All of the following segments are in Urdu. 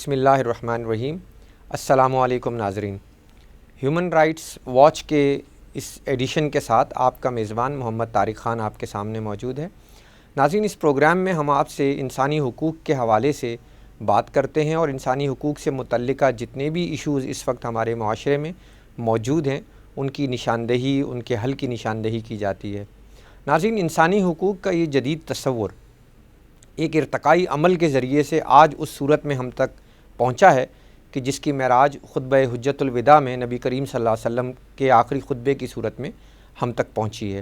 بسم اللہ الرحمن الرحیم۔ السلام علیکم ناظرین، ہیومن رائٹس واچ کے اس ایڈیشن کے ساتھ آپ کا میزبان محمد طارق خان آپ کے سامنے موجود ہے۔ ناظرین، اس پروگرام میں ہم آپ سے انسانی حقوق کے حوالے سے بات کرتے ہیں اور انسانی حقوق سے متعلقہ جتنے بھی ایشوز اس وقت ہمارے معاشرے میں موجود ہیں ان کی نشاندہی، ان کے حل کی نشاندہی کی جاتی ہے۔ ناظرین، انسانی حقوق کا یہ جدید تصور ایک ارتقائی عمل کے ذریعے سے آج اس صورت میں ہم تک پہنچا ہے کہ جس کی معراج خطبہ حجۃ الوداع میں نبی کریم صلی اللہ علیہ وسلم کے آخری خطبے کی صورت میں ہم تک پہنچی ہے۔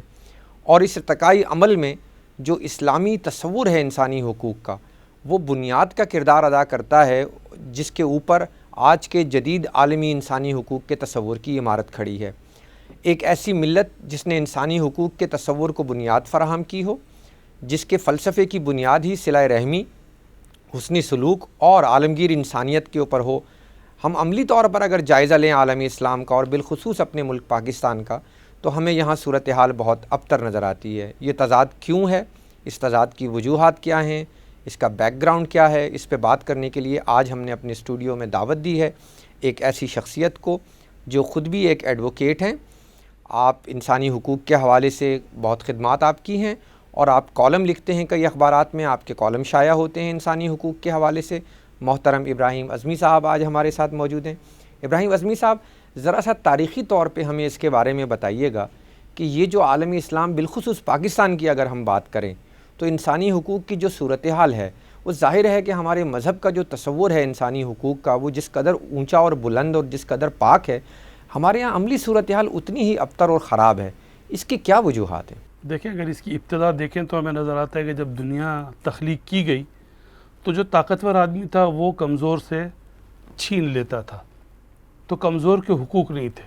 اور اس ارتقائی عمل میں جو اسلامی تصور ہے انسانی حقوق کا، وہ بنیاد کا کردار ادا کرتا ہے جس کے اوپر آج کے جدید عالمی انسانی حقوق کے تصور کی عمارت کھڑی ہے۔ ایک ایسی ملت جس نے انسانی حقوق کے تصور کو بنیاد فراہم کی ہو، جس کے فلسفے کی بنیاد ہی صلہ رحمی، حسنی سلوک اور عالمگیر انسانیت کے اوپر ہو۔ ہم عملی طور پر اگر جائزہ لیں عالمی اسلام کا اور بالخصوص اپنے ملک پاکستان کا، تو ہمیں یہاں صورتحال بہت ابتر نظر آتی ہے۔ یہ تضاد کیوں ہے؟ اس تضاد کی وجوہات کیا ہیں؟ اس کا بیک گراؤنڈ کیا ہے؟ اس پہ بات کرنے کے لیے آج ہم نے اپنے اسٹوڈیو میں دعوت دی ہے ایک ایسی شخصیت کو جو خود بھی ایک ایڈوکیٹ ہیں۔ آپ انسانی حقوق کے حوالے سے بہت خدمات آپ کی ہیں اور آپ کالم لکھتے ہیں کئی اخبارات میں، آپ کے کالم شائع ہوتے ہیں انسانی حقوق کے حوالے سے۔ محترم ابراہیم اعظمی صاحب آج ہمارے ساتھ موجود ہیں۔ ابراہیم اعظمی صاحب، ذرا سا تاریخی طور پہ ہمیں اس کے بارے میں بتائیے گا کہ یہ جو عالمی اسلام بالخصوص پاکستان کی اگر ہم بات کریں تو انسانی حقوق کی جو صورتحال ہے وہ ظاہر ہے کہ ہمارے مذہب کا جو تصور ہے انسانی حقوق کا، وہ جس قدر اونچا اور بلند اور جس قدر پاک ہے، ہمارے یہاں عملی صورتحال اتنی ہی ابتر اور خراب ہے۔ اس کے کیا وجوہات ہیں؟ دیکھیں، اگر اس کی ابتدا دیکھیں تو ہمیں نظر آتا ہے کہ جب دنیا تخلیق کی گئی تو جو طاقتور آدمی تھا وہ کمزور سے چھین لیتا تھا، تو کمزور کے حقوق نہیں تھے۔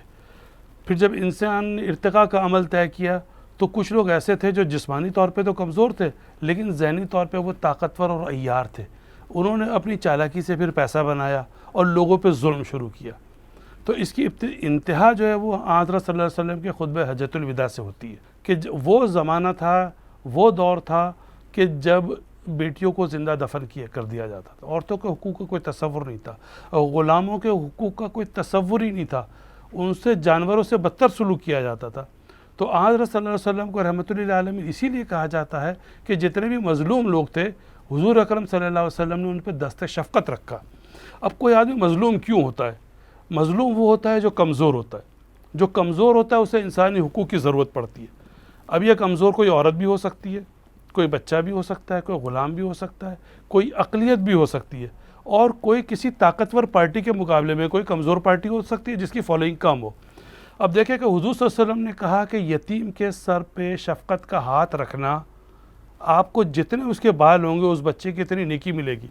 پھر جب انسان نے ارتقاء کا عمل طے کیا تو کچھ لوگ ایسے تھے جو جسمانی طور پہ تو کمزور تھے لیکن ذہنی طور پہ وہ طاقتور اور عیار تھے۔ انہوں نے اپنی چالاکی سے پھر پیسہ بنایا اور لوگوں پہ ظلم شروع کیا۔ تو اس کی انتہا جو ہے وہ حضرت صلی اللہ علیہ وسلم کے خطبہ حجۃ الوداع سے ہوتی ہے کہ وہ زمانہ تھا، وہ دور تھا کہ جب بیٹیوں کو زندہ دفن کر دیا جاتا تھا، عورتوں کے حقوق کا کوئی تصور نہیں تھا، غلاموں کے حقوق کا کوئی تصور ہی نہیں تھا، ان سے جانوروں سے بدتر سلوک کیا جاتا تھا۔ تو حضرت صلی اللہ علیہ وسلم کو رحمۃ للعالمین اسی لیے کہا جاتا ہے کہ جتنے بھی مظلوم لوگ تھے حضور اکرم صلی اللہ علیہ وسلم نے ان پہ دست شفقت رکھا۔ اب کوئی آدمی مظلوم کیوں ہوتا ہے؟ مظلوم وہ ہوتا ہے جو کمزور ہوتا ہے۔ جو کمزور ہوتا ہے اسے انسانی حقوق کی ضرورت پڑتی ہے۔ اب یہ کمزور کوئی عورت بھی ہو سکتی ہے، کوئی بچہ بھی ہو سکتا ہے، کوئی غلام بھی ہو سکتا ہے، کوئی اقلیت بھی ہو سکتی ہے، اور کوئی کسی طاقتور پارٹی کے مقابلے میں کوئی کمزور پارٹی ہو سکتی ہے جس کی فالوئنگ کم ہو۔ اب دیکھیں کہ حضور صلی اللہ علیہ وسلم نے کہا کہ یتیم کے سر پہ شفقت کا ہاتھ رکھنا، آپ کو جتنے اس کے بال ہوں گے اس بچے کی اتنی نیکی ملے گی۔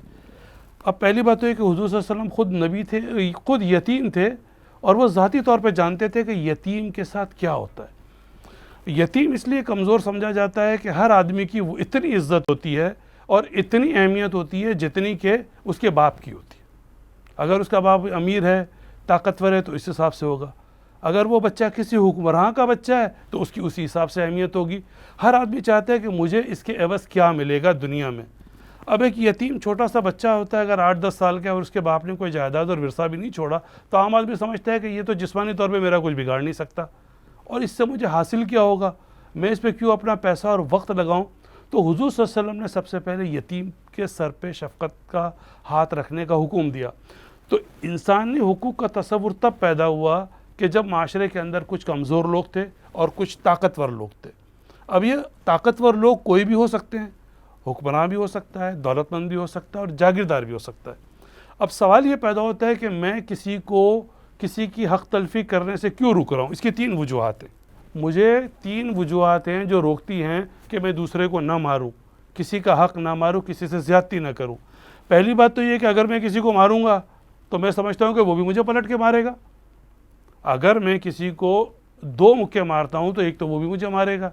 اب پہلی بات تو یہ کہ حضور صلی اللہ علیہ وسلم خود نبی تھے، خود یتیم تھے، اور وہ ذاتی طور پہ جانتے تھے کہ یتیم کے ساتھ کیا ہوتا ہے۔ یتیم اس لیے کمزور سمجھا جاتا ہے کہ ہر آدمی کی وہ اتنی عزت ہوتی ہے اور اتنی اہمیت ہوتی ہے جتنی کہ اس کے باپ کی ہوتی ہے۔ اگر اس کا باپ امیر ہے، طاقتور ہے، تو اس حساب سے ہوگا۔ اگر وہ بچہ کسی حکمراں کا بچہ ہے تو اس کی اسی حساب سے اہمیت ہوگی۔ ہر آدمی چاہتا ہے کہ مجھے اس کے عوض کیا ملے گا دنیا میں۔ اب ایک یتیم چھوٹا سا بچہ ہوتا ہے، اگر 8-10 سال کا ہے اور اس کے باپ نے کوئی جائیداد اور ورثہ بھی نہیں چھوڑا تو عام آدمی سمجھتا ہے کہ یہ تو جسمانی طور پہ میرا کچھ بگاڑ نہیں سکتا، اور اس سے مجھے حاصل کیا ہوگا، میں اس پہ کیوں اپنا پیسہ اور وقت لگاؤں۔ تو حضور صلی اللہ علیہ وسلم نے سب سے پہلے یتیم کے سر پہ شفقت کا ہاتھ رکھنے کا حکم دیا۔ تو انسانی حقوق کا تصور تب پیدا ہوا کہ جب معاشرے کے اندر کچھ کمزور لوگ تھے اور کچھ طاقتور لوگ تھے۔ اب یہ طاقتور لوگ کوئی بھی ہو سکتے ہیں، حکمراں بھی ہو سکتا ہے، دولت مند بھی ہو سکتا ہے، اور جاگیردار بھی ہو سکتا ہے۔ اب سوال یہ پیدا ہوتا ہے کہ میں کسی کی حق تلفی کرنے سے کیوں روک رہا ہوں؟ اس کی 3 وجوہات ہیں۔ مجھے 3 وجوہات ہیں جو روکتی ہیں کہ میں دوسرے کو نہ ماروں، کسی کا حق نہ ماروں، کسی سے زیادتی نہ کروں۔ پہلی بات تو یہ کہ اگر میں کسی کو ماروں گا تو میں سمجھتا ہوں کہ وہ بھی مجھے پلٹ کے مارے گا۔ اگر میں کسی کو 2 مکے مارتا ہوں تو ایک تو وہ بھی مجھے مارے گا۔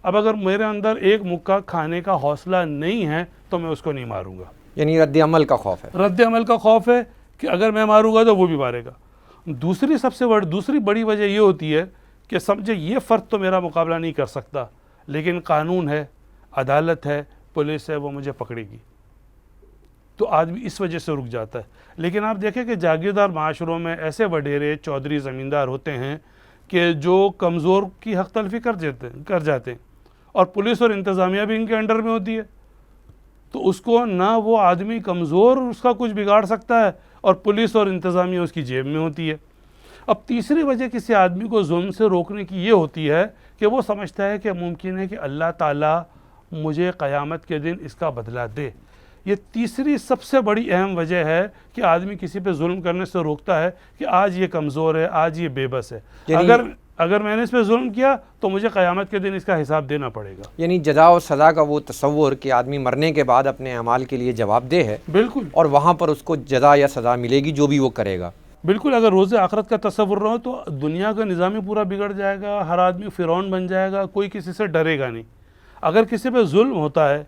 اب اگر میرے اندر 1 مکہ کھانے کا حوصلہ نہیں ہے تو میں اس کو نہیں ماروں گا۔ یعنی رد عمل کا خوف ہے۔ رد عمل کا خوف ہے کہ اگر میں ماروں گا تو وہ بھی مارے گا۔ دوسری بڑی وجہ یہ ہوتی ہے کہ سمجھے یہ فرد تو میرا مقابلہ نہیں کر سکتا، لیکن قانون ہے، عدالت ہے، پولیس ہے، وہ مجھے پکڑے گی۔ تو آدمی اس وجہ سے رک جاتا ہے۔ لیکن آپ دیکھیں کہ جاگیردار معاشروں میں ایسے وڈیرے چودھری زمیندار ہوتے ہیں کہ جو کمزور کی حق تلفی کر جاتے ہیں، اور پولیس اور انتظامیہ بھی ان کے انڈر میں ہوتی ہے، تو اس کو نہ وہ آدمی کمزور اس کا کچھ بگاڑ سکتا ہے، اور پولیس اور انتظامیہ اس کی جیب میں ہوتی ہے۔ اب تیسری وجہ کسی آدمی کو ظلم سے روکنے کی یہ ہوتی ہے کہ وہ سمجھتا ہے کہ ممکن ہے کہ اللہ تعالیٰ مجھے قیامت کے دن اس کا بدلہ دے۔ یہ تیسری سب سے بڑی اہم وجہ ہے کہ آدمی کسی پہ ظلم کرنے سے روکتا ہے کہ آج یہ کمزور ہے، آج یہ بے بس ہے، اگر میں نے اس پہ ظلم کیا تو مجھے قیامت کے دن اس کا حساب دینا پڑے گا۔ یعنی جزا و سزا کا وہ تصور کہ آدمی مرنے کے بعد اپنے اعمال کے لیے جواب دہ ہے، بالکل، اور وہاں پر اس کو جزا یا سزا ملے گی جو بھی وہ کرے گا۔ بالکل، اگر روز آخرت کا تصور نہ ہو تو دنیا کا نظام ہی پورا بگڑ جائے گا، ہر آدمی فرعون بن جائے گا، کوئی کسی سے ڈرے گا نہیں۔ اگر کسی پہ ظلم ہوتا ہے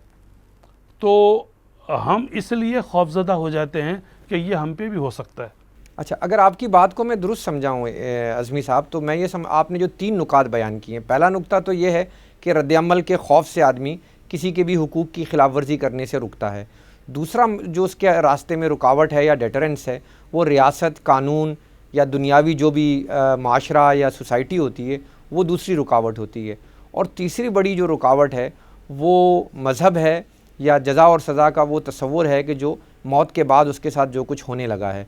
تو ہم اس لیے خوفزدہ ہو جاتے ہیں کہ یہ ہم پہ بھی ہو سکتا ہے۔ اچھا، اگر آپ کی بات کو میں درست سمجھاؤں اعظمی صاحب، تو میں یہ آپ نے جو 3 نکات بیان کیے ہیں، پہلا نکتہ تو یہ ہے کہ رد عمل کے خوف سے آدمی کسی کے بھی حقوق کی خلاف ورزی کرنے سے رکتا ہے۔ دوسرا جو اس کے راستے میں رکاوٹ ہے یا ڈیٹرنس ہے، وہ ریاست، قانون یا دنیاوی جو بھی معاشرہ یا سوسائٹی ہوتی ہے، وہ دوسری رکاوٹ ہوتی ہے۔ اور تیسری بڑی جو رکاوٹ ہے وہ مذہب ہے یا جزا اور سزا کا وہ تصور ہے کہ جو موت کے بعد اس کے ساتھ جو کچھ ہونے لگا ہے۔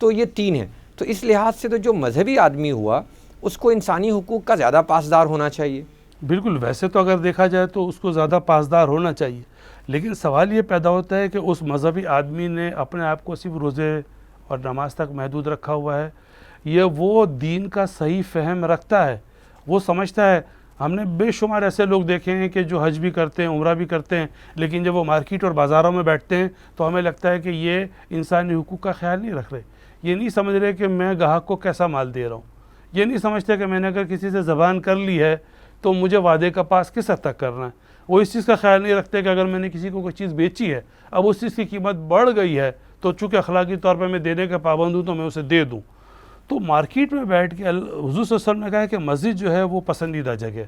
تو یہ 3 ہیں۔ تو اس لحاظ سے تو جو مذہبی آدمی ہوا اس کو انسانی حقوق کا زیادہ پاسدار ہونا چاہیے۔ بالکل، ویسے تو اگر دیکھا جائے تو اس کو زیادہ پاسدار ہونا چاہیے، لیکن سوال یہ پیدا ہوتا ہے کہ اس مذہبی آدمی نے اپنے آپ کو صرف روزے اور نماز تک محدود رکھا ہوا ہے، یہ وہ دین کا صحیح فہم رکھتا ہے؟ وہ سمجھتا ہے، ہم نے بے شمار ایسے لوگ دیکھے ہیں کہ جو حج بھی کرتے ہیں، عمرہ بھی کرتے ہیں، لیکن جب وہ مارکیٹ اور بازاروں میں بیٹھتے ہیں تو ہمیں لگتا ہے کہ یہ انسانی حقوق کا خیال نہیں رکھ رہے، یہ نہیں سمجھ رہے کہ میں گاہک کو کیسا مال دے رہا ہوں، یہ نہیں سمجھتے کہ میں نے اگر کسی سے زبان کر لی ہے تو مجھے وعدے کا پاس کس حد تک کرنا ہے۔ وہ اس چیز کا خیال نہیں رکھتے کہ اگر میں نے کسی کو کوئی چیز بیچی ہے، اب اس چیز کی قیمت بڑھ گئی ہے تو چونکہ اخلاقی طور پہ میں دینے کا پابند ہوں تو میں اسے دے دوں۔ تو مارکیٹ میں بیٹھ کے حضور صلی اللہ علیہ وسلم نے کہا ہے کہ مسجد جو ہے وہ پسندیدہ جگہ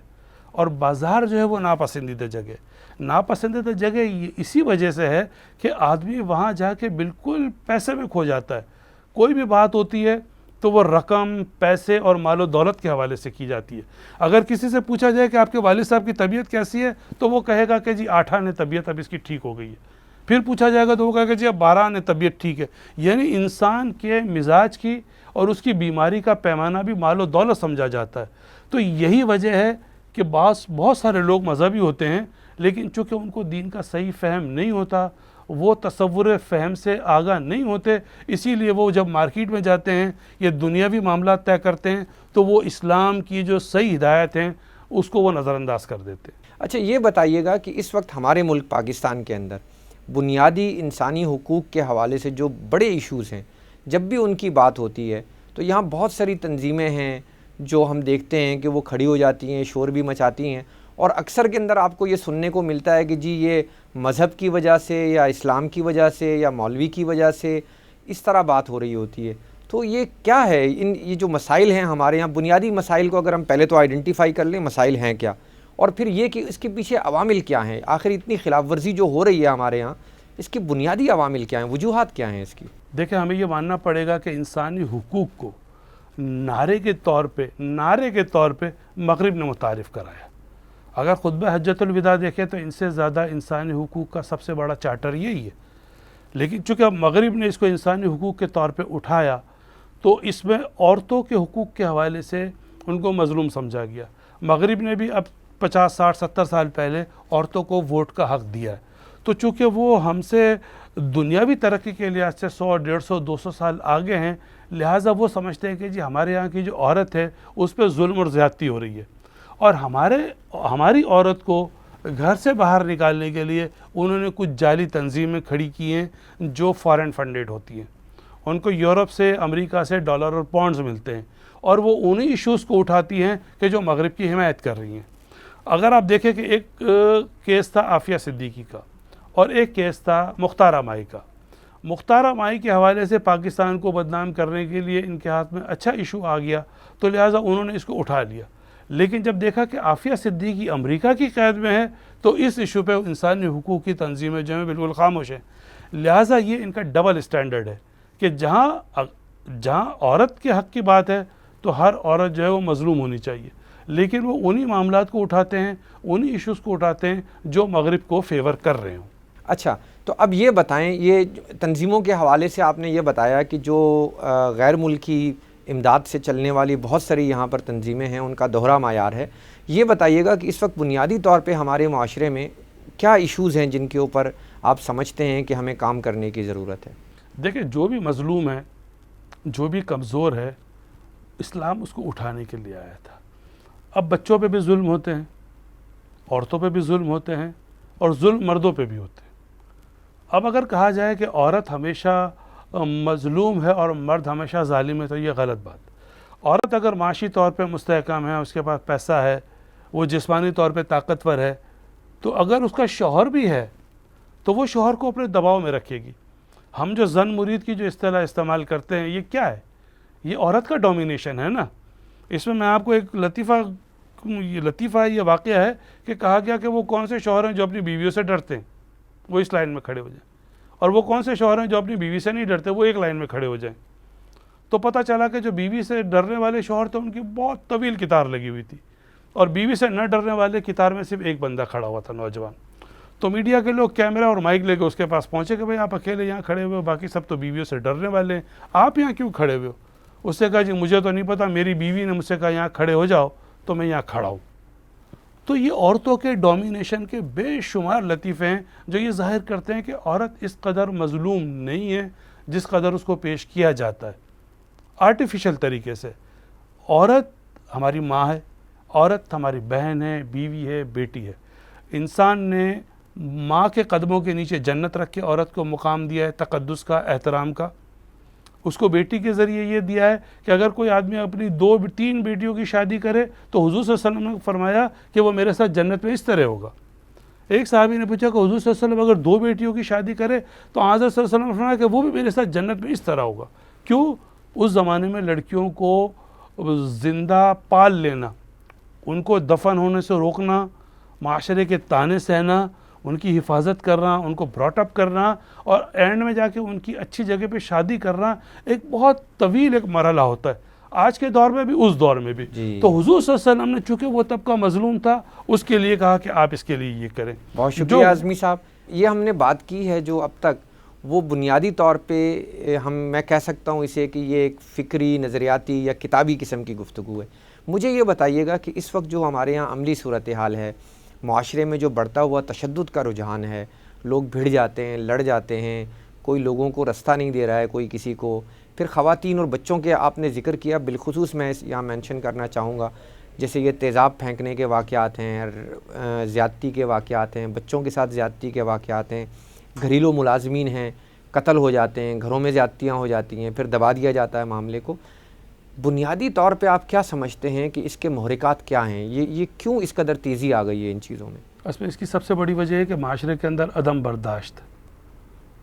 اور بازار جو ہے وہ ناپسندیدہ جگہ۔ ناپسندیدہ جگہ اسی وجہ سے ہے کہ آدمی وہاں جا کے بالکل پیسے میں کھو جاتا ہے۔ کوئی بھی بات ہوتی ہے تو وہ رقم، پیسے اور مال و دولت کے حوالے سے کی جاتی ہے۔ اگر کسی سے پوچھا جائے کہ آپ کے والد صاحب کی طبیعت کیسی ہے تو وہ کہے گا کہ جی 8 آنے طبیعت اب اس کی ٹھیک ہو گئی ہے۔ پھر پوچھا جائے گا تو وہ کہے گا جی اب 12 آنے طبیعت ٹھیک ہے۔ یعنی انسان کے مزاج کی اور اس کی بیماری کا پیمانہ بھی مال و دولت سمجھا جاتا ہے۔ تو یہی وجہ ہے کہ بہت سارے لوگ مذہبی ہوتے ہیں لیکن چونکہ ان کو دین کا صحیح فہم نہیں ہوتا، وہ تصور فہم سے آگاہ نہیں ہوتے، اسی لیے وہ جب مارکیٹ میں جاتے ہیں یہ دنیاوی معاملات طے کرتے ہیں تو وہ اسلام کی جو صحیح ہدایت ہیں اس کو وہ نظر انداز کر دیتے ہیں۔ اچھا، یہ بتائیے گا کہ اس وقت ہمارے ملک پاکستان کے اندر بنیادی انسانی حقوق کے حوالے سے جو بڑے ایشوز ہیں، جب بھی ان کی بات ہوتی ہے تو یہاں بہت ساری تنظیمیں ہیں جو ہم دیکھتے ہیں کہ وہ کھڑی ہو جاتی ہیں، شور بھی مچاتی ہیں، اور اکثر کے اندر آپ کو یہ سننے کو ملتا ہے کہ جی یہ مذہب کی وجہ سے یا اسلام کی وجہ سے یا مولوی کی وجہ سے اس طرح بات ہو رہی ہوتی ہے۔ تو یہ کیا ہے؟ یہ جو مسائل ہیں ہمارے یہاں، بنیادی مسائل کو اگر ہم پہلے تو آئیڈینٹیفائی کر لیں، مسائل ہیں کیا، اور پھر یہ کہ اس کے پیچھے عوامل کیا ہیں، آخر اتنی خلاف ورزی جو ہو رہی ہے ہمارے یہاں، اس کی بنیادی عوامل کیا ہیں، وجوہات کیا ہیں اس کی؟ دیکھیں، ہمیں یہ ماننا پڑے گا کہ انسانی حقوق کو نعرے کے طور پہ مغرب نے متعارف کرایا۔ اگر خطبہ حجۃ الوداع دیکھیں تو ان سے زیادہ انسانی حقوق کا سب سے بڑا چارٹر یہی ہے، لیکن چونکہ اب مغرب نے اس کو انسانی حقوق کے طور پہ اٹھایا تو اس میں عورتوں کے حقوق کے حوالے سے ان کو مظلوم سمجھا گیا۔ مغرب نے بھی اب 50 60 70 سال پہلے عورتوں کو ووٹ کا حق دیا ہے، تو چونکہ وہ ہم سے دنیاوی ترقی کے لحاظ سے 100 150 200 سال آگے ہیں، لہٰذا وہ سمجھتے ہیں کہ جی ہمارے یہاں کی جو عورت ہے اس پہ ظلم اور زیادتی ہو رہی ہے، اور ہماری عورت کو گھر سے باہر نکالنے کے لیے انہوں نے کچھ جعلی تنظیمیں کھڑی کی ہیں جو فارن فنڈڈ ہوتی ہیں۔ ان کو یورپ سے، امریکہ سے ڈالر اور پاؤنڈز ملتے ہیں، اور وہ انہی ایشوز کو اٹھاتی ہیں کہ جو مغرب کی حمایت کر رہی ہیں۔ اگر آپ دیکھیں کہ ایک کیس تھا عافیہ صدیقی کا اور ایک کیس تھا مختارہ مائی کا۔ مختارہ مائی کے حوالے سے پاکستان کو بدنام کرنے کے لیے ان کے ہاتھ میں اچھا ایشو آ گیا تو لہٰذا انہوں نے اس کو اٹھا لیا، لیکن جب دیکھا کہ عافیہ صدیقی امریکہ کی قید میں ہے تو اس ایشو پہ انسانی حقوق کی تنظیمیں جو ہیں بالکل خاموش ہیں۔ لہٰذا یہ ان کا ڈبل اسٹینڈرڈ ہے کہ جہاں عورت کے حق کی بات ہے تو ہر عورت جو ہے وہ مظلوم ہونی چاہیے، لیکن وہ انہی معاملات کو اٹھاتے ہیں، انہی ایشوز کو اٹھاتے ہیں جو مغرب کو فیور کر رہے ہوں۔ اچھا، تو اب یہ بتائیں، یہ تنظیموں کے حوالے سے آپ نے یہ بتایا کہ جو غیر ملکی امداد سے چلنے والی بہت ساری یہاں پر تنظیمیں ہیں، ان کا دوہرا معیار ہے۔ یہ بتائیے گا کہ اس وقت بنیادی طور پہ ہمارے معاشرے میں کیا ایشوز ہیں جن کے اوپر آپ سمجھتے ہیں کہ ہمیں کام کرنے کی ضرورت ہے؟ دیکھیں، جو بھی مظلوم ہے، جو بھی کمزور ہے، اسلام اس کو اٹھانے کے لیے آیا تھا۔ اب بچوں پہ بھی ظلم ہوتے ہیں، عورتوں پہ بھی ظلم ہوتے ہیں، اور ظلم مردوں پہ بھی ہوتے ہیں۔ اب اگر کہا جائے کہ عورت ہمیشہ مظلوم ہے اور مرد ہمیشہ ظالم ہے تو یہ غلط بات۔ عورت اگر معاشی طور پہ مستحکم ہے، اس کے پاس پیسہ ہے، وہ جسمانی طور پہ طاقتور ہے، تو اگر اس کا شوہر بھی ہے تو وہ شوہر کو اپنے دباؤ میں رکھے گی۔ ہم جو زن مرید کی جو اصطلاح استعمال کرتے ہیں، یہ کیا ہے؟ یہ عورت کا ڈومینیشن ہے نا۔ اس میں آپ کو ایک لطیفہ یہ واقعہ ہے کہ کہا گیا کہ وہ کون سے شوہر ہیں جو اپنی بیویوں سے ڈرتے ہیں، وہ اس لائن میں کھڑے ہو جائیں، اور وہ کون سے شوہر ہیں جو اپنی بیوی سے نہیں ڈرتے، وہ ایک لائن میں کھڑے ہو جائیں۔ تو پتہ چلا کہ جو بیوی سے ڈرنے والے شوہر تھے ان کی بہت طویل قطار لگی ہوئی تھی، اور بیوی سے نہ ڈرنے والے قطار میں صرف ایک بندہ کھڑا ہوا تھا، نوجوان۔ تو میڈیا کے لوگ کیمرہ اور مائک لے کے اس کے پاس پہنچے کہ بھئی آپ اکیلے یہاں کھڑے ہوئے ہو، باقی سب تو بیویوں سے ڈرنے والے ہیں، آپ یہاں کیوں کھڑے ہوئے ہو؟ اس سے کہا جی مجھے تو نہیں پتا، میری بیوی نے مجھ سے کہا یہاں کھڑے ہو جاؤ تو میں یہاں کھڑا ہوں۔ تو یہ عورتوں کے ڈومینیشن کے بے شمار لطیفے ہیں جو یہ ظاہر کرتے ہیں کہ عورت اس قدر مظلوم نہیں ہے جس قدر اس کو پیش کیا جاتا ہے آرٹیفیشل طریقے سے۔ عورت ہماری ماں ہے، عورت ہماری بہن ہے، بیوی ہے، بیٹی ہے۔ انسان نے ماں کے قدموں کے نیچے جنت رکھ کے عورت کو مقام دیا ہے، تقدس کا، احترام کا۔ اس کو بیٹی کے ذریعے یہ دیا ہے کہ اگر کوئی آدمی اپنی 2-3 بیٹیوں کی شادی کرے تو حضور صلی اللہ علیہ وسلم نے فرمایا کہ وہ میرے ساتھ جنت میں اس طرح ہوگا۔ ایک صحابی نے پوچھا کہ حضور صلی اللہ علیہ وسلم اگر 2 بیٹیوں کی شادی کرے تو حضرت صلی اللہ علیہ وسلم نے فرمایا کہ وہ بھی میرے ساتھ جنت میں اس طرح ہوگا۔ کیوں؟ اس زمانے میں لڑکیوں کو زندہ پال لینا، ان کو دفن ہونے سے روکنا، معاشرے کے طعنے سہنا، ان کی حفاظت کرنا، ان کو براٹ اپ کرنا، اور اینڈ میں جا کے ان کی اچھی جگہ پہ شادی کرنا ایک بہت طویل ایک مرحلہ ہوتا ہے، آج کے دور میں بھی، اس دور میں بھی۔ تو حضور صلی اللہ علیہ وسلم نے چونکہ وہ طبقہ مظلوم تھا، اس کے لیے کہا کہ آپ اس کے لیے یہ کریں۔ بہت شکریہ اعظمی صاحب۔ یہ ہم نے بات کی ہے جو اب تک وہ بنیادی طور پہ میں کہہ سکتا ہوں اسے کہ یہ ایک فکری، نظریاتی یا کتابی قسم کی گفتگو ہے۔ مجھے یہ بتائیے گا کہ اس وقت جو ہمارے یہاں عملی صورتحال ہے، معاشرے میں جو بڑھتا ہوا تشدد کا رجحان ہے، لوگ بھیڑ جاتے ہیں، لڑ جاتے ہیں، کوئی لوگوں کو رستہ نہیں دے رہا ہے، کوئی کسی کو، پھر خواتین اور بچوں کے آپ نے ذکر کیا، بالخصوص میں یہاں مینشن کرنا چاہوں گا، جیسے یہ تیزاب پھینکنے کے واقعات ہیں، زیادتی کے واقعات ہیں، بچوں کے ساتھ زیادتی کے واقعات ہیں، گھریلو ملازمین ہیں، قتل ہو جاتے ہیں، گھروں میں زیادتیاں ہو جاتی ہیں، پھر دبا دیا جاتا ہے معاملے کو۔ بنیادی طور پہ آپ کیا سمجھتے ہیں کہ اس کے محرکات کیا ہیں؟ یہ کیوں اس قدر تیزی آ گئی ہے ان چیزوں میں؟ اس میں اس کی سب سے بڑی وجہ ہے کہ معاشرے کے اندر عدم برداشت،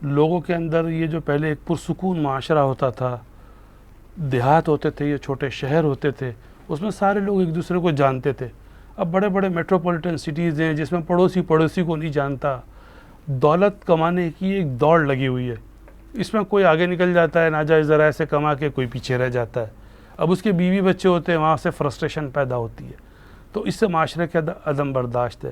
لوگوں کے اندر یہ جو پہلے ایک پرسکون معاشرہ ہوتا تھا، دیہات ہوتے تھے، یہ چھوٹے شہر ہوتے تھے، اس میں سارے لوگ ایک دوسرے کو جانتے تھے۔ اب بڑے بڑے میٹروپولیٹن سٹیز ہیں جس میں پڑوسی کو نہیں جانتا، دولت کمانے کی ایک دوڑ لگی ہوئی ہے، اس میں کوئی آگے نکل جاتا ہے ناجائز ذرائع سے کما کے، کوئی پیچھے رہ جاتا ہے۔ اب اس کے بیوی بچے ہوتے ہیں، وہاں سے فرسٹریشن پیدا ہوتی ہے، تو اس سے معاشرے کے عدم برداشت ہے۔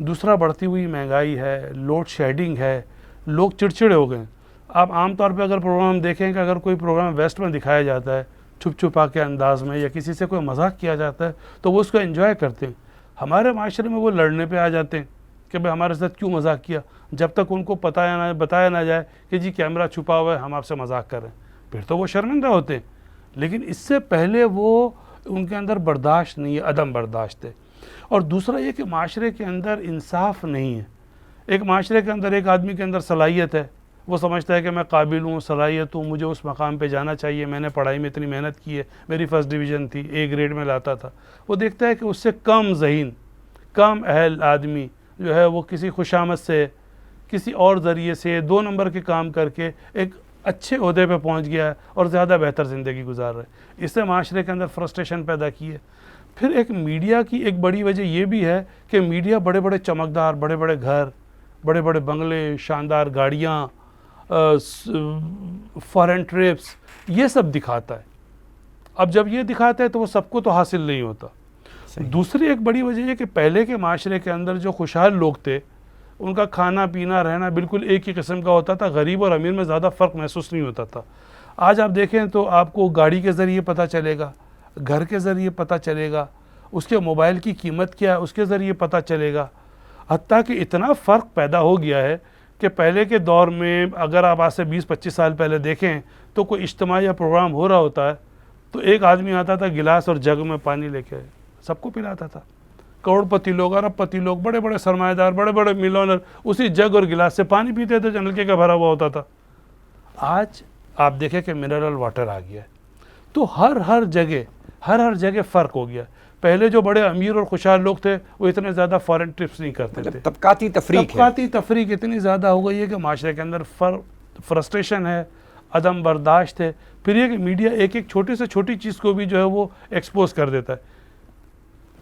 دوسرا بڑھتی ہوئی مہنگائی ہے، لوڈ شیڈنگ ہے، لوگ چڑچڑے ہو گئے ہیں۔ آپ عام طور پہ اگر پروگرام دیکھیں کہ اگر کوئی پروگرام ویسٹ میں دکھایا جاتا ہے چھپ چھپا کے انداز میں، یا کسی سے کوئی مذاق کیا جاتا ہے تو وہ اس کو انجوائے کرتے ہیں۔ ہمارے معاشرے میں وہ لڑنے پہ آ جاتے ہیں کہ بھئی ہمارے ساتھ کیوں مذاق کیا، جب تک ان کو بتایا نہ جائے کہ جی کیمرہ چھپا ہوا ہے، ہم آپ سے مذاق کر رہے ہیں، پھر تو وہ شرمندہ ہوتے ہیں۔ لیکن اس سے پہلے وہ ان کے اندر برداشت نہیں ہے، عدم برداشت ہے۔ اور دوسرا یہ کہ معاشرے کے اندر انصاف نہیں ہے۔ ایک معاشرے کے اندر ایک آدمی کے اندر صلاحیت ہے، وہ سمجھتا ہے کہ میں قابل ہوں، صلاحیت ہوں، مجھے اس مقام پہ جانا چاہیے، میں نے پڑھائی میں اتنی محنت کی ہے، میری فرسٹ ڈویژن تھی، A گریڈ میں لاتا تھا۔ وہ دیکھتا ہے کہ اس سے کم ذہین، کم اہل آدمی جو ہے وہ کسی خوشامد سے، کسی اور ذریعے سے 2 نمبر کے کام کر کے ایک اچھے عہدے پہ پہنچ گیا ہے اور زیادہ بہتر زندگی گزار رہا ہے۔ اس سے معاشرے کے اندر فرسٹریشن پیدا کی ہے۔ پھر ایک میڈیا کی ایک بڑی وجہ یہ بھی ہے کہ میڈیا بڑے بڑے چمکدار، بڑے بڑے گھر، بڑے بڑے بنگلے، شاندار گاڑیاں فارن ٹریپس، یہ سب دکھاتا ہے. اب جب یہ دکھاتا ہے تو وہ سب کو تو حاصل نہیں ہوتا. دوسری ایک بڑی وجہ یہ کہ پہلے کے معاشرے کے اندر جو خوشحال لوگ تھے ان کا کھانا پینا رہنا بالکل ایک ہی قسم کا ہوتا تھا، غریب اور امیر میں زیادہ فرق محسوس نہیں ہوتا تھا. آج آپ دیکھیں تو آپ کو گاڑی کے ذریعے پتہ چلے گا، گھر کے ذریعے پتہ چلے گا، اس کے موبائل کی قیمت کیا ہے اس کے ذریعے پتہ چلے گا. حتیٰ کہ اتنا فرق پیدا ہو گیا ہے کہ پہلے کے دور میں اگر آپ آج سے 20-25 سال پہلے دیکھیں تو کوئی اجتماع یا پروگرام ہو رہا ہوتا ہے تو ایک آدمی آتا تھا گلاس اور جگ میں پانی لے کے سب کو پلاتا تھا. کروڑ پتی لوگ، ارب پتی لوگ، بڑے بڑے سرمایہ دار، بڑے بڑے ملونر اسی جگ اور گلاس سے پانی پیتے تھے جو نلکے کا بھرا ہوا ہوتا تھا. آج آپ دیکھیں کہ منرل واٹر آ گیا ہے. تو ہر جگہ فرق ہو گیا. پہلے جو بڑے امیر اور خوشحال لوگ تھے وہ اتنے زیادہ فارن ٹرپس نہیں کرتے تھے. طبقاتی تفریق اتنی زیادہ ہو گئی ہے کہ معاشرے کے اندر فرسٹریشن ہے، عدم برداشت ہے. پھر یہ کہ میڈیا ایک چھوٹی سے چھوٹی چیز کو بھی جو ہے وہ ایکسپوز کر دیتا ہے.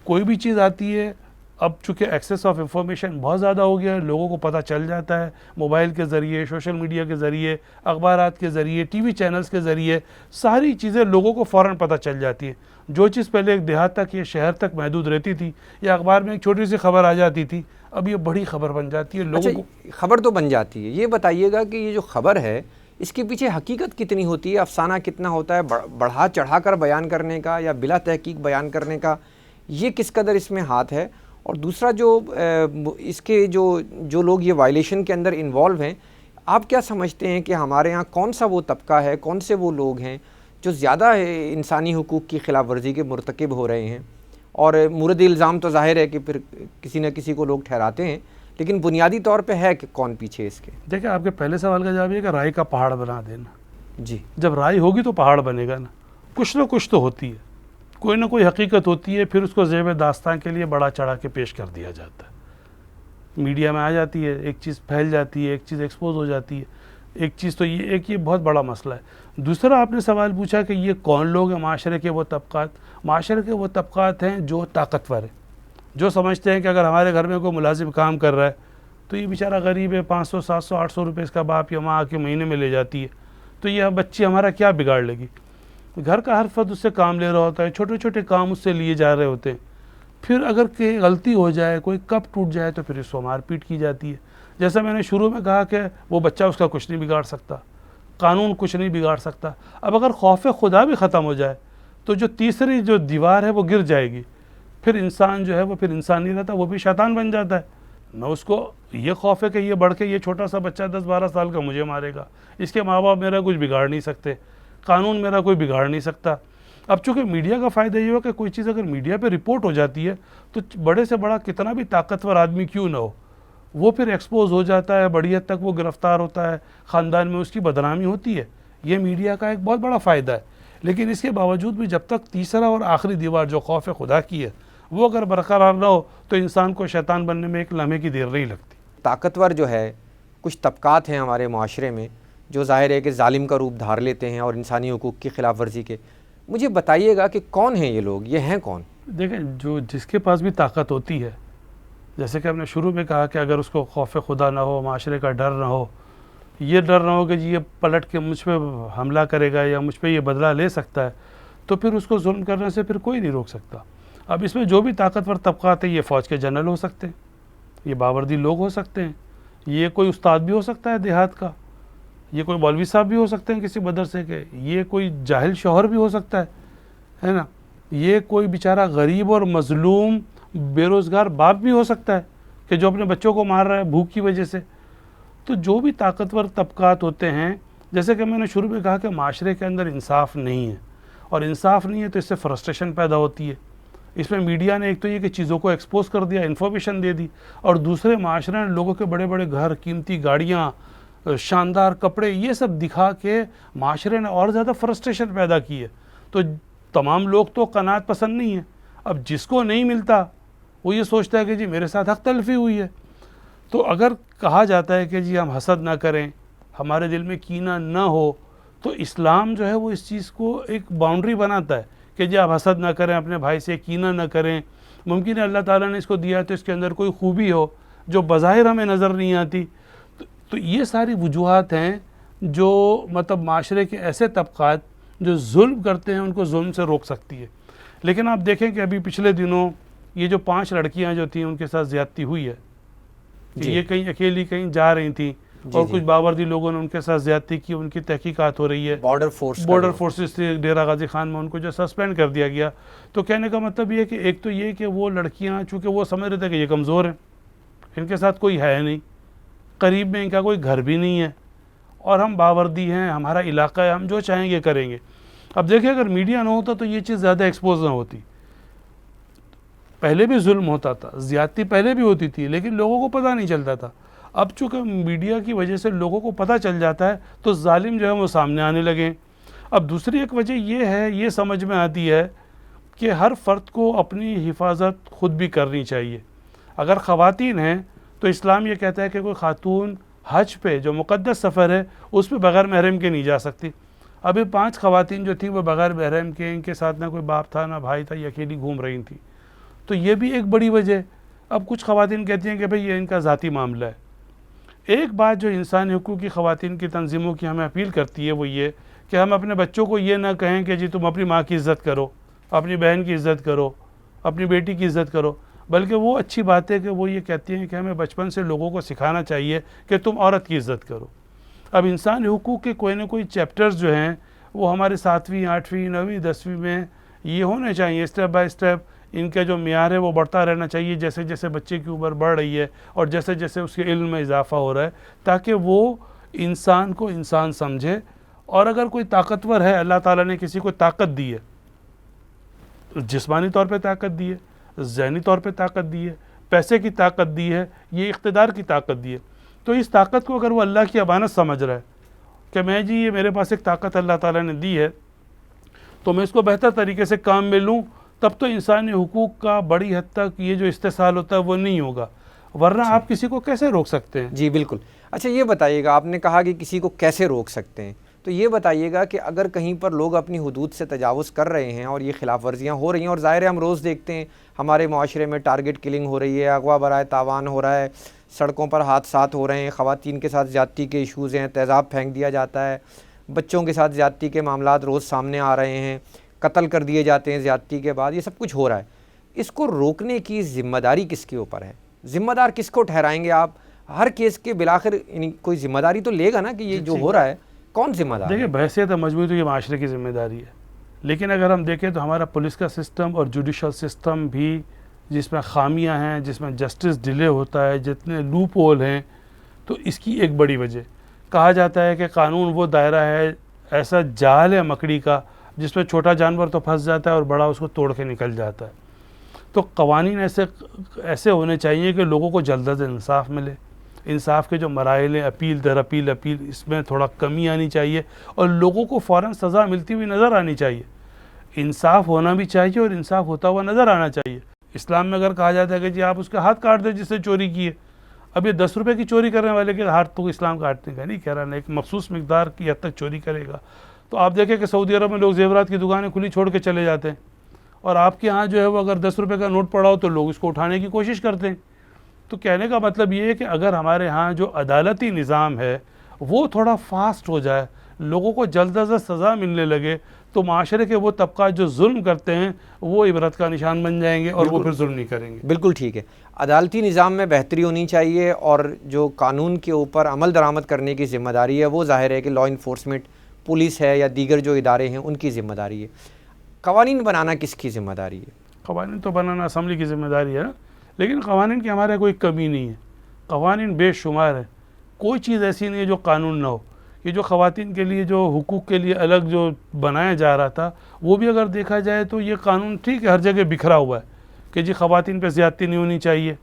کوئی بھی چیز آتی ہے، اب چونکہ ایکسیس آف انفارمیشن بہت زیادہ ہو گیا ہے، لوگوں کو پتہ چل جاتا ہے موبائل کے ذریعے، سوشل میڈیا کے ذریعے، اخبارات کے ذریعے، ٹی وی چینلز کے ذریعے ساری چیزیں لوگوں کو فوراً پتہ چل جاتی ہیں. جو چیز پہلے ایک دیہات تک یا شہر تک محدود رہتی تھی یا اخبار میں ایک چھوٹی سی خبر آ جاتی تھی، اب یہ بڑی خبر بن جاتی ہے. لوگوں کو خبر تو بن جاتی ہے. یہ بتائیے گا کہ یہ جو خبر ہے اس کے پیچھے حقیقت کتنی ہوتی ہے، افسانہ کتنا ہوتا ہے، بڑھا چڑھا کر بیان کرنے کا یا بلا تحقیق بیان کرنے کا، یہ کس قدر اس میں ہاتھ ہے؟ اور دوسرا جو اس کے جو لوگ یہ وائلیشن کے اندر انوالو ہیں، آپ کیا سمجھتے ہیں کہ ہمارے ہاں کون سا وہ طبقہ ہے، کون سے وہ لوگ ہیں جو زیادہ انسانی حقوق کی خلاف ورزی کے مرتکب ہو رہے ہیں؟ اور مورد الزام تو ظاہر ہے کہ پھر کسی نہ کسی کو لوگ ٹھہراتے ہیں، لیکن بنیادی طور پہ ہے کہ کون پیچھے اس کے؟ دیکھیں، آپ کے پہلے سوال کا جواب یہ کہ رائے کا پہاڑ بنا دینا. جی، جب رائے ہوگی تو پہاڑ بنے گا نا. کچھ نہ کچھ تو ہوتی ہے، کوئی نہ کوئی حقیقت ہوتی ہے، پھر اس کو زیب داستان کے لیے بڑا چڑھا کے پیش کر دیا جاتا ہے. میڈیا میں آ جاتی ہے، ایک چیز پھیل جاتی ہے، ایک چیز ایکسپوز ہو جاتی ہے. ایک چیز تو یہ بہت بڑا مسئلہ ہے. دوسرا آپ نے سوال پوچھا کہ یہ کون لوگ ہیں معاشرے کے وہ طبقات. معاشرے کے وہ طبقات ہیں جو طاقتور ہیں، جو سمجھتے ہیں کہ اگر ہمارے گھر میں کوئی ملازم کام کر رہا ہے تو یہ بیچارہ غریب ہے، 500 700 800 روپے اس کا باپ یا ماں آ کے مہینے میں لے جاتی ہے، تو یہ بچی ہمارا کیا بگاڑ لے گی. گھر کا ہر فرد اس سے کام لے رہا ہوتا ہے، چھوٹے چھوٹے کام اس سے لیے جا رہے ہوتے ہیں. پھر اگر کوئی غلطی ہو جائے، کوئی کپ ٹوٹ جائے تو پھر اس کو مار پیٹ کی جاتی ہے. جیسا میں نے شروع میں کہا کہ وہ بچہ اس کا کچھ نہیں بگاڑ سکتا، قانون کچھ نہیں بگاڑ سکتا. اب اگر خوف خدا بھی ختم ہو جائے تو جو تیسری جو دیوار ہے وہ گر جائے گی. پھر انسان جو ہے وہ پھر انسان نہیں رہتا، وہ بھی شیطان بن جاتا ہے. نہ اس کو یہ خوف ہے کہ یہ بڑھ کے یہ چھوٹا سا بچہ 10-12 سال کا مجھے مارے گا، اس کے ماں باپ میرا کچھ بگاڑ نہیں سکتے، قانون میرا کوئی بگاڑ نہیں سکتا. اب چونکہ میڈیا کا فائدہ یہ ہو کہ کوئی چیز اگر میڈیا پہ رپورٹ ہو جاتی ہے تو بڑے سے بڑا کتنا بھی طاقتور آدمی کیوں نہ ہو وہ پھر ایکسپوز ہو جاتا ہے، بڑی حد تک وہ گرفتار ہوتا ہے، خاندان میں اس کی بدنامی ہوتی ہے. یہ میڈیا کا ایک بہت بڑا فائدہ ہے. لیکن اس کے باوجود بھی جب تک تیسرا اور آخری دیوار جو خوف خدا کی ہے وہ اگر برقرار نہ ہو تو انسان کو شیطان بننے میں ایک لمحے کی دیر نہیں لگتی. طاقتور جو ہے، کچھ طبقات ہیں ہمارے معاشرے میں جو ظاہر ہے کہ ظالم کا روپ دھار لیتے ہیں اور انسانی حقوق کی خلاف ورزی کے. مجھے بتائیے گا کہ کون ہیں یہ لوگ، یہ ہیں کون؟ دیکھیں، جس کے پاس بھی طاقت ہوتی ہے، جیسے کہ ہم نے شروع میں کہا کہ اگر اس کو خوف خدا نہ ہو، معاشرے کا ڈر نہ ہو، یہ ڈر نہ ہو کہ جی یہ پلٹ کے مجھ پہ حملہ کرے گا یا مجھ پہ یہ بدلہ لے سکتا ہے، تو پھر اس کو ظلم کرنے سے پھر کوئی نہیں روک سکتا. اب اس میں جو بھی طاقتور طبقات ہیں، یہ فوج کے جنرل ہو سکتے ہیں، یہ باوردی لوگ ہو سکتے ہیں، یہ کوئی استاد بھی ہو سکتا ہے دیہات کا، یہ کوئی مولوی صاحب بھی ہو سکتے ہیں کسی مدرسے کے، یہ کوئی جاہل شوہر بھی ہو سکتا ہے نا، یہ کوئی بیچارہ غریب اور مظلوم بے روزگار باپ بھی ہو سکتا ہے کہ جو اپنے بچوں کو مار رہا ہے بھوک کی وجہ سے. تو جو بھی طاقتور طبقات ہوتے ہیں، جیسے کہ میں نے شروع میں کہا کہ معاشرے کے اندر انصاف نہیں ہے، اور انصاف نہیں ہے تو اس سے فرسٹریشن پیدا ہوتی ہے. اس میں میڈیا نے ایک تو یہ کہ چیزوں کو ایکسپوز کر دیا، انفارمیشن دے دی، اور دوسرے معاشرے نے لوگوں کے بڑے بڑے گھر، قیمتی گاڑیاں، شاندار کپڑے، یہ سب دکھا کے معاشرے نے اور زیادہ فرسٹریشن پیدا کی ہے. تو تمام لوگ تو قناعت پسند نہیں ہیں. اب جس کو نہیں ملتا وہ یہ سوچتا ہے کہ جی میرے ساتھ حق تلفی ہوئی ہے. تو اگر کہا جاتا ہے کہ جی ہم حسد نہ کریں، ہمارے دل میں کینہ نہ ہو، تو اسلام جو ہے وہ اس چیز کو ایک باؤنڈری بناتا ہے کہ جی آپ حسد نہ کریں، اپنے بھائی سے کینہ نہ کریں. ممکن ہے اللہ تعالیٰ نے اس کو دیا تو اس کے اندر کوئی خوبی ہو جو بظاہر ہمیں نظر نہیں آتی. تو یہ ساری وجوہات ہیں جو مطلب معاشرے کے ایسے طبقات جو ظلم کرتے ہیں ان کو ظلم سے روک سکتی ہے. لیکن آپ دیکھیں کہ ابھی پچھلے دنوں یہ جو 5 لڑکیاں جو تھیں ان کے ساتھ زیادتی ہوئی ہے کہ یہ کہیں اکیلی کہیں جا رہی تھیں اور کچھ باوردی لوگوں نے ان کے ساتھ زیادتی کی, ان کی تحقیقات ہو رہی ہے. بارڈر فورسز سے ڈیرہ غازی خان میں ان کو جو سسپینڈ کر دیا گیا. تو کہنے کا مطلب یہ کہ ایک تو یہ کہ وہ لڑکیاں چونکہ وہ سمجھ رہے تھے کہ یہ کمزور ہیں, ان کے ساتھ کوئی ہے نہیں, قریب میں ان کا کوئی گھر بھی نہیں ہے اور ہم باوردی ہیں, ہمارا علاقہ ہے, ہم جو چاہیں گے کریں گے. اب دیکھیں اگر میڈیا نہ ہوتا تو یہ چیز زیادہ ایکسپوز نہ ہوتی. پہلے بھی ظلم ہوتا تھا, زیادتی پہلے بھی ہوتی تھی, لیکن لوگوں کو پتہ نہیں چلتا تھا. اب چونکہ میڈیا کی وجہ سے لوگوں کو پتہ چل جاتا ہے تو ظالم جو ہے وہ سامنے آنے لگے. اب دوسری ایک وجہ یہ ہے, یہ سمجھ میں آتی ہے کہ ہر فرد کو اپنی حفاظت خود بھی کرنی چاہیے. اگر خواتین ہیں تو اسلام یہ کہتا ہے کہ کوئی خاتون حج پہ جو مقدس سفر ہے اس پہ بغیر محرم کے نہیں جا سکتی. ابھی 5 خواتین جو تھیں وہ بغیر محرم کے, ان کے ساتھ نہ کوئی باپ تھا نہ بھائی تھا, یہ اکیلی گھوم رہی تھیں. تو یہ بھی ایک بڑی وجہ. اب کچھ خواتین کہتی ہیں کہ بھئی یہ ان کا ذاتی معاملہ ہے. ایک بات جو انسانی حقوق کی خواتین کی تنظیموں کی ہمیں اپیل کرتی ہے وہ یہ کہ ہم اپنے بچوں کو یہ نہ کہیں کہ جی تم اپنی ماں کی عزت کرو, اپنی بہن کی عزت کرو, اپنی بیٹی کی عزت کرو, بلکہ وہ اچھی بات ہے کہ وہ یہ کہتی ہیں کہ ہمیں بچپن سے لوگوں کو سکھانا چاہیے کہ تم عورت کی عزت کرو. اب انسانی حقوق کے کوئی نہ کوئی چیپٹرز جو ہیں وہ ہمارے 7ویں 8ویں 9ویں 10ویں میں یہ ہونے چاہیے. اسٹیپ بائی اسٹیپ ان کا جو معیار ہے وہ بڑھتا رہنا چاہیے جیسے جیسے بچے کی عمر بڑھ رہی ہے اور جیسے جیسے اس کے علم میں اضافہ ہو رہا ہے, تاکہ وہ انسان کو انسان سمجھے. اور اگر کوئی طاقتور ہے, اللہ تعالیٰ نے کسی کو طاقت دی ہے, جسمانی طور پہ طاقت دی ہے, ذہنی طور پہ طاقت دی ہے, پیسے کی طاقت دی ہے, یہ اقتدار کی طاقت دی ہے, تو اس طاقت کو اگر وہ اللہ کی امانت سمجھ رہا ہے کہ میں جی یہ میرے پاس ایک طاقت اللہ تعالیٰ نے دی ہے تو میں اس کو بہتر طریقے سے کام میں لوں, تب تو انسانی حقوق کا بڑی حد تک یہ جو استحصال ہوتا ہے وہ نہیں ہوگا. ورنہ آپ کسی کو کیسے روک سکتے ہیں؟ جی بالکل. اچھا یہ بتائیے گا, آپ نے کہا کہ کسی کو کیسے روک سکتے ہیں, تو یہ بتائیے گا کہ اگر کہیں پر لوگ اپنی حدود سے تجاوز کر رہے ہیں اور یہ خلاف ورزیاں ہو رہی ہیں, اور ظاہر ہے ہم روز دیکھتے ہیں ہمارے معاشرے میں ٹارگٹ کلنگ ہو رہی ہے, اغوا برائے تاوان ہو رہا ہے, سڑکوں پر حادثات ہو رہے ہیں, خواتین کے ساتھ زیادتی کے ایشوز ہیں, تیزاب پھینک دیا جاتا ہے, بچوں کے ساتھ زیادتی کے معاملات روز سامنے آ رہے ہیں, قتل کر دیے جاتے ہیں زیادتی کے بعد, یہ سب کچھ ہو رہا ہے. اس کو روکنے کی ذمہ داری کس کے اوپر ہے؟ ذمہ دار کس کو ٹھہرائیں گے آپ؟ ہر کیس کے بالآخر کوئی ذمہ داری تو لے گا نا کہ یہ جو ہو رہا ہے کون ذمہ دار ہے؟ دیکھیں بحیثیت مجموعی تو یہ معاشرے کی ذمہ داری ہے, لیکن اگر ہم دیکھیں تو ہمارا پولیس کا سسٹم اور جوڈیشل سسٹم بھی جس میں خامیاں ہیں, جس میں جسٹس ڈیلے ہوتا ہے, جتنے لوپ ہول ہیں, تو اس کی ایک بڑی وجہ کہا جاتا ہے کہ قانون وہ دائرہ ہے, ایسا جال ہے مکڑی کا جس میں چھوٹا جانور تو پھنس جاتا ہے اور بڑا اس کو توڑ کے نکل جاتا ہے. تو قوانین ایسے ہونے چاہیے کہ لوگوں کو جلد از انصاف ملے. انصاف کے جو مراحل ہیں, اپیل در اپیل, اس میں تھوڑا کمی آنی چاہیے اور لوگوں کو فوراً سزا ملتی ہوئی نظر آنی چاہیے. انصاف ہونا بھی چاہیے اور انصاف ہوتا ہوا نظر آنا چاہیے. اسلام میں اگر کہا جاتا ہے کہ جی آپ اس کا ہاتھ کاٹ دیں جس سے چوری کی ہے, اب یہ 10 روپے کی چوری کرنے والے کے ہاتھ تو اسلام کاٹنے کا نہیں کہہ رہا, ایک مخصوص مقدار کی حد تک چوری کرے گا. تو آپ دیکھیں کہ سعودی عرب میں لوگ زیورات کی دکانیں کھلی چھوڑ کے چلے جاتے ہیں, اور آپ کے ہاں جو ہے وہ اگر 10 روپے کا نوٹ پڑا ہو تو لوگ اس کو اٹھانے کی کوشش کرتے ہیں. تو کہنے کا مطلب یہ ہے کہ اگر ہمارے ہاں جو عدالتی نظام ہے وہ تھوڑا فاسٹ ہو جائے, لوگوں کو جلد از جلد سزا ملنے لگے, تو معاشرے کے وہ طبقات جو ظلم کرتے ہیں وہ عبرت کا نشان بن جائیں گے اور وہ پھر ظلم نہیں کریں گے. بالکل ٹھیک ہے. عدالتی نظام میں بہتری ہونی چاہیے, اور جو قانون کے اوپر عمل درآمد کرنے کی ذمہ داری ہے وہ ظاہر ہے کہ لا انفورسمنٹ پولیس ہے یا دیگر جو ادارے ہیں ان کی ذمہ داری ہے. قوانین بنانا کس کی ذمہ داری ہے؟ قوانین تو بنانا اسمبلی کی ذمہ داری ہے نا, لیکن قوانین کی ہمارے کوئی کمی نہیں ہے. قوانین بے شمار ہیں, کوئی چیز ایسی نہیں ہے جو قانون نہ ہو. یہ جو خواتین کے لیے جو حقوق کے لیے الگ جو بنایا جا رہا تھا وہ بھی اگر دیکھا جائے تو یہ قانون ٹھیک ہے, ہر جگہ بکھرا ہوا ہے کہ جی خواتین پہ زیادتی نہیں ہونی چاہیے,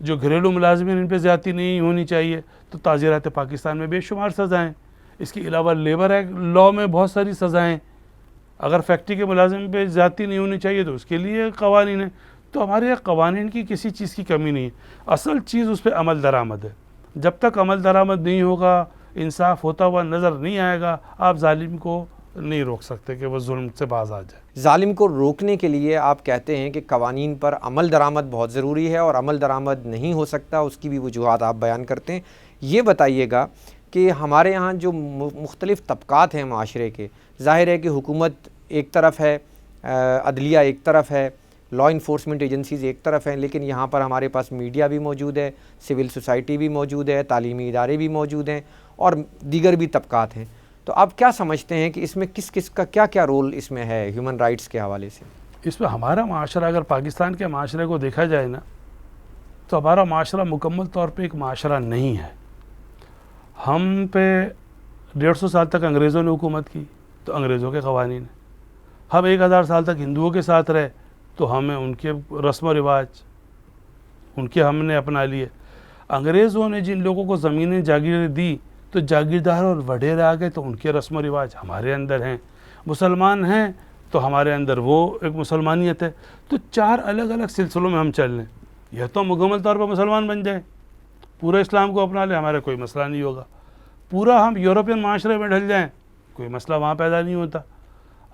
جو گھریلو ملازمین ان پہ زیادتی نہیں ہونی چاہیے. تو تعزیرات پاکستان میں بے شمار سزائیں, اس کے علاوہ لیبر ایکٹ لا میں بہت ساری سزائیں. اگر فیکٹری کے ملازم پہ زیادتی نہیں ہونی چاہیے تو اس کے لیے قوانین ہیں. تو ہمارے یہاں قوانین کی کسی چیز کی کمی نہیں ہے, اصل چیز اس پہ عمل درآمد ہے. جب تک عمل درآمد نہیں ہوگا, انصاف ہوتا ہوا نظر نہیں آئے گا, آپ ظالم کو نہیں روک سکتے کہ وہ ظلم سے باز آ جائے. ظالم کو روکنے کے لیے آپ کہتے ہیں کہ قوانین پر عمل درآمد بہت ضروری ہے, اور عمل درآمد نہیں ہو سکتا اس کی بھی وجوہات آپ بیان کرتے ہیں. یہ بتائیے گا کہ ہمارے یہاں جو مختلف طبقات ہیں معاشرے کے، ظاہر ہے کہ حکومت ایک طرف ہے، عدلیہ ایک طرف ہے، لا انفورسمنٹ ایجنسیز ایک طرف ہیں، لیکن یہاں پر ہمارے پاس میڈیا بھی موجود ہے، سول سوسائٹی بھی موجود ہے، تعلیمی ادارے بھی موجود ہیں اور دیگر بھی طبقات ہیں. تو آپ کیا سمجھتے ہیں کہ اس میں کس کس کا کیا کیا رول اس میں ہے ہیومن رائٹس کے حوالے سے؟ اس میں ہمارا معاشرہ، اگر پاکستان کے معاشرے کو دیکھا جائے نا، تو ہمارا معاشرہ مکمل طور پہ ایک معاشرہ نہیں ہے. ہم پہ 150 سال تک انگریزوں نے حکومت کی تو انگریزوں کے قوانین ہیں. ہم 1000 سال تک ہندوؤں کے ساتھ رہے تو ہمیں ان کے رسم و رواج ان کے ہم نے اپنا لیے. انگریزوں نے جن لوگوں کو زمینیں جاگیریں دی تو جاگیردار اور وڈیرے آ گئے تو ان کے رسم و رواج ہمارے اندر ہیں. مسلمان ہیں تو ہمارے اندر وہ ایک مسلمانیت ہے. تو 4 الگ الگ سلسلوں میں ہم چل لیں. یہ تو مکمل طور پر مسلمان بن جائیں، پورا اسلام کو اپنا لیں، ہمارا کوئی مسئلہ نہیں ہوگا. پورا ہم یورپین معاشرے میں ڈھل جائیں، کوئی مسئلہ وہاں پیدا نہیں ہوتا.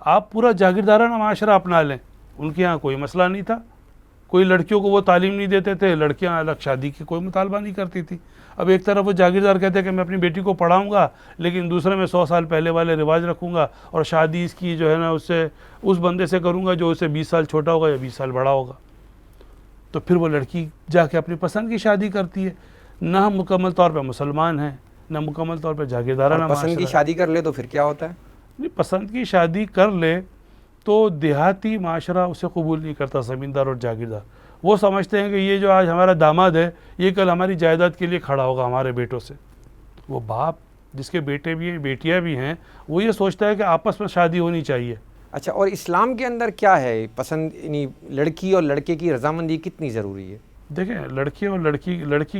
آپ پورا جاگیردارانہ معاشرہ اپنا لیں، ان کے یہاں کوئی مسئلہ نہیں تھا. کوئی لڑکیوں کو وہ تعلیم نہیں دیتے تھے، لڑکیاں الگ شادی کی کوئی مطالبہ نہیں کرتی تھی. اب ایک طرف وہ جاگیردار کہتے ہیں کہ میں اپنی بیٹی کو پڑھاؤں گا، لیکن دوسرے میں 100 سال پہلے والے رواج رکھوں گا اور شادی اس کی جو ہے نا اس بندے سے کروں گا جو اسے 20 سال چھوٹا ہوگا یا 20 سال بڑا ہوگا. تو پھر وہ لڑکی جا کے اپنی پسند کی شادی کرتی ہے. نہ ہم مکمل طور پہ مسلمان ہیں، نہ مکمل طور پہ جاگیردارانہ معاشرہ. پسند کی شادی کر لے تو پھر کیا ہوتا ہے؟ نہیں، پسند کی شادی کر لے تو دیہاتی معاشرہ اسے قبول نہیں کرتا، زمیندار اور جاگیردار. وہ سمجھتے ہیں کہ یہ جو آج ہمارا داماد ہے یہ کل ہماری جائیداد کے لیے کھڑا ہوگا ہمارے بیٹوں سے. وہ باپ جس کے بیٹے بھی ہیں، بیٹیاں بھی ہیں، وہ یہ سوچتا ہے کہ آپس میں شادی ہونی چاہیے. اچھا، اور اسلام کے اندر کیا ہے پسند، یعنی لڑکی اور لڑکے کی رضامندی کتنی ضروری ہے؟ دیکھیں، لڑکی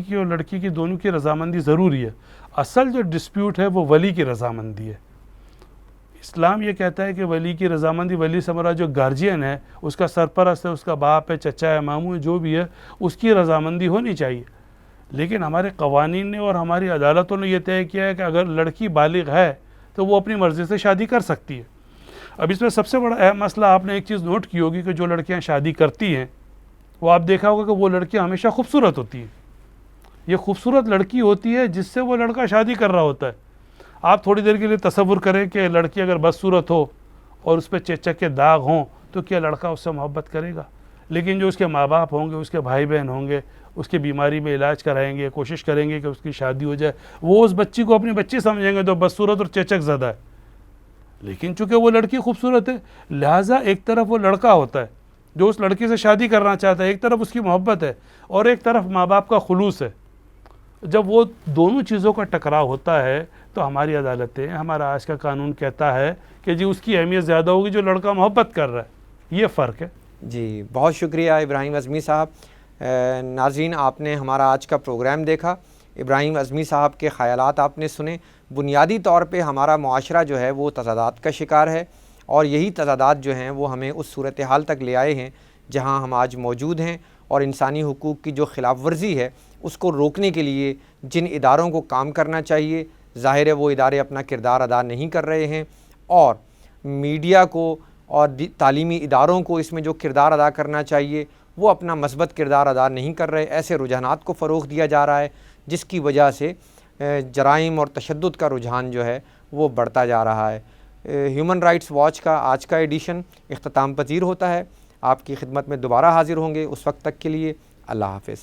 کی اور لڑکی کی دونوں کی رضامندی ضروری ہے. اصل جو ڈسپیوٹ ہے وہ ولی کی رضامندی ہے. اسلام یہ کہتا ہے کہ ولی کی رضامندی، ولی سے مراد جو گارجین ہے، اس کا سرپرست ہے، اس کا باپ ہے، چچا ہے، ماموں ہے، جو بھی ہے، اس کی رضامندی ہونی چاہیے. لیکن ہمارے قوانین نے اور ہماری عدالتوں نے یہ طے کیا ہے کہ اگر لڑکی بالغ ہے تو وہ اپنی مرضی سے شادی کر سکتی ہے. اب اس میں سب سے بڑا اہم مسئلہ، آپ نے ایک چیز نوٹ کی ہوگی کہ جو لڑکیاں شادی کرتی ہیں وہ آپ دیکھا ہوگا کہ وہ لڑکیاں ہمیشہ خوبصورت ہوتی ہیں. یہ خوبصورت لڑکی ہوتی ہے جس سے وہ لڑکا شادی کر رہا ہوتا ہے. آپ تھوڑی دیر کے لیے تصور کریں کہ لڑکی اگر بدصورت ہو اور اس پہ چیچک کے داغ ہوں تو کیا لڑکا اس سے محبت کرے گا؟ لیکن جو اس کے ماں باپ ہوں گے، اس کے بھائی بہن ہوں گے، اس کی بیماری میں علاج کرائیں گے، کوشش کریں گے کہ اس کی شادی ہو جائے. وہ اس بچی کو اپنی بچی سمجھیں گے تو بدصورت اور چیچک زدہ ہے. لیکن چونکہ وہ لڑکی خوبصورت ہے، لہٰذا ایک طرف وہ لڑکا ہوتا ہے جو اس لڑکی سے شادی کرنا چاہتا ہے، ایک طرف اس کی محبت ہے اور ایک طرف ماں باپ کا خلوص ہے. جب وہ دونوں چیزوں کا ٹکراؤ ہوتا ہے تو ہماری عدالتیں، ہمارا آج کا قانون کہتا ہے کہ جی اس کی اہمیت زیادہ ہوگی جو لڑکا محبت کر رہا ہے. یہ فرق ہے. جی، بہت شکریہ ابراہیم اعظمی صاحب. ناظرین، آپ نے ہمارا آج کا پروگرام دیکھا. ابراہیم اعظمی صاحب کے خیالات آپ نے سنے. بنیادی طور پہ ہمارا معاشرہ جو ہے وہ تضادات کا شکار ہے، اور یہی تضادات جو ہیں وہ ہمیں اس صورتحال تک لے آئے ہیں جہاں ہم آج موجود ہیں. اور انسانی حقوق کی جو خلاف ورزی ہے اس کو روکنے کے لیے جن اداروں کو کام کرنا چاہیے، ظاہر ہے وہ ادارے اپنا کردار ادا نہیں کر رہے ہیں، اور میڈیا کو اور تعلیمی اداروں کو اس میں جو کردار ادا کرنا چاہیے وہ اپنا مثبت کردار ادا نہیں کر رہے. ایسے رجحانات کو فروغ دیا جا رہا ہے جس کی وجہ سے جرائم اور تشدد کا رجحان جو ہے وہ بڑھتا جا رہا ہے. ہیومن رائٹس واچ کا آج کا ایڈیشن اختتام پذیر ہوتا ہے. آپ کی خدمت میں دوبارہ حاضر ہوں گے. اس وقت تک کے لیے اللہ حافظ.